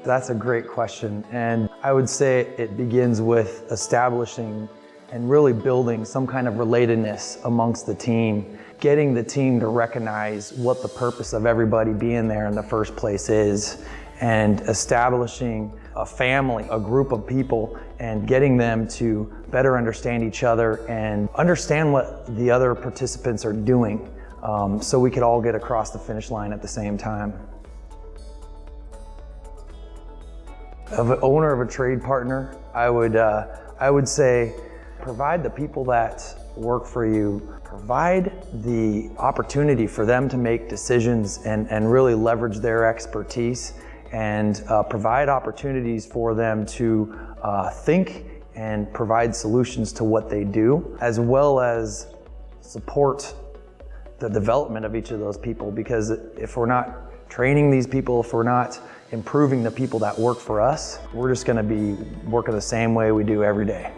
That's a great question, and I would say it begins with establishing and really building some kind of relatedness amongst the team, getting the team to recognize what the purpose of everybody being there in the first place is, and establishing a family, a group of people, and getting them to better understand each other and understand what the other participants are doing, so we could all get across the finish line at the same time. Of an owner of a trade partner, I would say provide the people that work for you, provide the opportunity for them to make decisions and really leverage their expertise, and provide opportunities for them to think and provide solutions to what they do, as well as support the development of each of those people, because if we're not training these people, if we're not improving the people that work for us, we're just going to be working the same way we do every day.